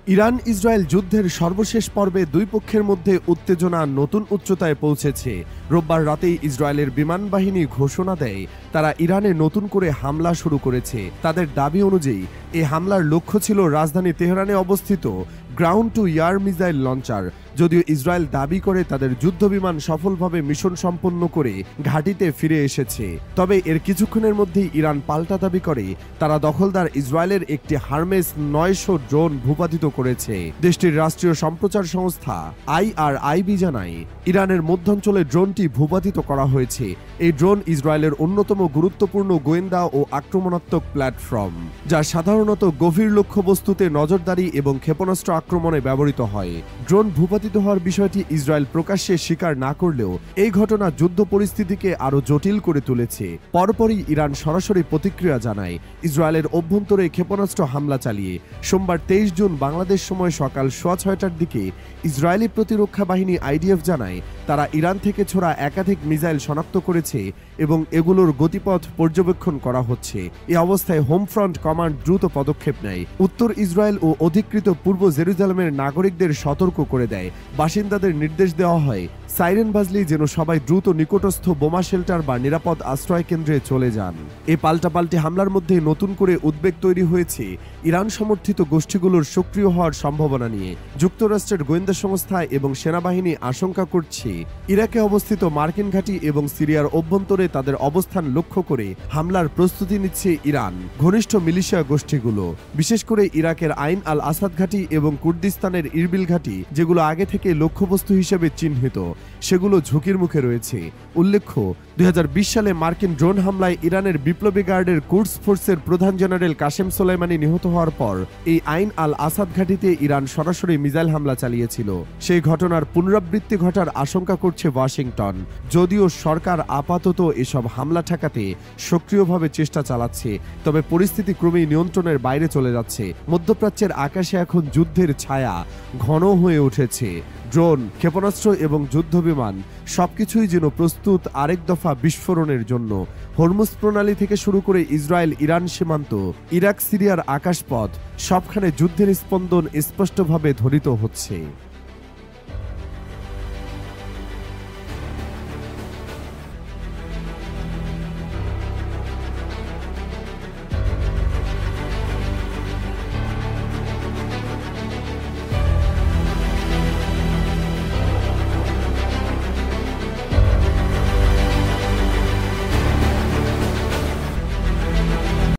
Iran Israel যুদ্ধের সর্বশেষ পর্বে দুই পক্ষের মধ্যে উত্তেজনা নতুন উচ্চতায় পৌঁছেছে। রোববার রাতেই ইসরায়েলের বিমান বাহিনী ঘোষণা দেয় তারা ইরানে নতুন করে হামলা শুরু করেছে। তাদের দাবি অনুযায়ী এই হামলার লক্ষ্য ছিল রাজধানী তেহরানে অবস্থিত ground two air missile launcher. যদিও ইসরায়েল দাবি করে তাদের যুদ্ধবিমান সফলভাবে মিশন সম্পন্ন করে ঘাঁটিতে ফিরে এসেছে, তবে এর কিছুক্ষণের মধ্যেই ইরান পাল্টা দাবি করে তারা দখলদার ইসরায়েলের একটি হারমেস 900 ড্রোন ভূপাতিত করেছে। দেশটির রাষ্ট্রীয় সম্প্রচার সংস্থা IRIB জানায় ইরানের মধ্যাঞ্চলে ড্রোনটি ভূপাতিত করা হয়েছে। এই ড্রোন ইসরায়েলের অন্যতম গুরুত্বপূর্ণ গোয়েন্দা ও আক্রমণাত্মক প্ল্যাটফর্ম, যা সাধারণত গভীর লক্ষ্যবস্তুতে নজরদারি এবং ক্ষেপণাস্ত্র আক্রমণে ব্যবহৃত হয়। ড্রোন ভূপাতিত হওয়ার বিষয়টি ইসরায়েল প্রকাশ্যে স্বীকার না করলেও এই ঘটনা যুদ্ধ পরিস্থিতিকে আরও জটিল করে তুলেছে। পরপরই ইরান সরাসরি প্রতিক্রিয়া জানায় ইসরায়েলের অভ্যন্তরে ক্ষেপণাস্ত্র হামলা চালিয়ে সোমবার 23 জুন বাংলাদেশ সময় সকাল 6:30টার দিকে ইসরায়েলি প্রতিরক্ষা বাহিনী IDF জানায় তারা ইরান থেকে ছোড়া একাধিক মিসাইল শনাক্ত করেছে এবং এগুলোর গতিপথ পর্যবেক্ষণ করা হচ্ছে। এই অবস্থায় হোমফ্রন্ট কমান্ড দ্রুত পদক্ষেপ নেয়। উত্তর ইসরায়েল ও অধিকৃত পূর্ব জেরুজালেমের নাগরিকদের সতর্ক করে দেয়। বাসিন্দাদের নির্দেশ দেওয়া হয় সাইরেন বাজলেই যেন সবাই দ্রুত নিকটস্থ বোমা শেল্টার বা নিরাপদ আশ্রয় কেন্দ্রে চলে যান। এই পাল্টাপাল্টি হামলার মধ্যে নতুন করে উদ্বেগ তৈরি হয়েছে ইরান সমর্থিত গোষ্ঠীগুলোর সক্রিয় হওয়ার সম্ভাবনা নিয়ে। যুক্তরাষ্ট্রের গোয়েন্দা সংস্থা এবং সেনাবাহিনী আশঙ্কা করছে ইরাকে অবস্থিত মার্কিন ঘাঁটি এবং সিরিয়ার অভ্যন্তরে তাদের অবস্থান লক্ষ্য করে হামলার প্রস্তুতি নিচ্ছে ইরান ঘনিষ্ঠ মিলিশিয়া গোষ্ঠীগুলো। বিশেষ করে ইরাকের আইন আল আসাদ ঘাঁটি এবং কুর্দিস্তানের ইরবিল ঘাঁটি, যেগুলো আগে থেকে লক্ষ্যবস্তু হিসেবে চিহ্নিত, সেগুলো ঝুঁকির মুখে রয়েছে। উল্লেখ্য, 2020 সালে মার্কিন ড্রোন হামলায় ইরানের বিপ্লবী গার্ডের কুডস ফোর্সের প্রধান জেনারেল কাশেম সোলাইমানি নিহত হওয়ার পর এই আইন আল আসাদ ঘাঁটিতে ইরান সরাসরি মিসাইল হামলা চালিয়েছিল। সেই ঘটনার পুনরাবৃত্তি ঘটার আশঙ্কা করছে ওয়াশিংটন। যদিও সরকার আপাতত এসব হামলা ঠেকাতে সক্রিয়ভাবে চেষ্টা চালাচ্ছে, তবে পরিস্থিতি ক্রমেই নিয়ন্ত্রণের বাইরে চলে যাচ্ছে। মধ্যপ্রাচ্যের আকাশে এখন যুদ্ধের ছায়া ঘন হয়ে উঠেছে। ড্রোন, ক্ষেপণাস্ত্র এবং যুদ্ধবিমান সবকিছুই যেন প্রস্তুত আরেক দফা বিস্ফোরণের জন্য। হরমুজ প্রণালী থেকে শুরু করে ইসরায়েল ইরান সীমান্ত, ইরাক সিরিয়ার আকাশপথ, সবখানে যুদ্ধের স্পন্দন স্পষ্টভাবে ধ্বনিত হচ্ছে।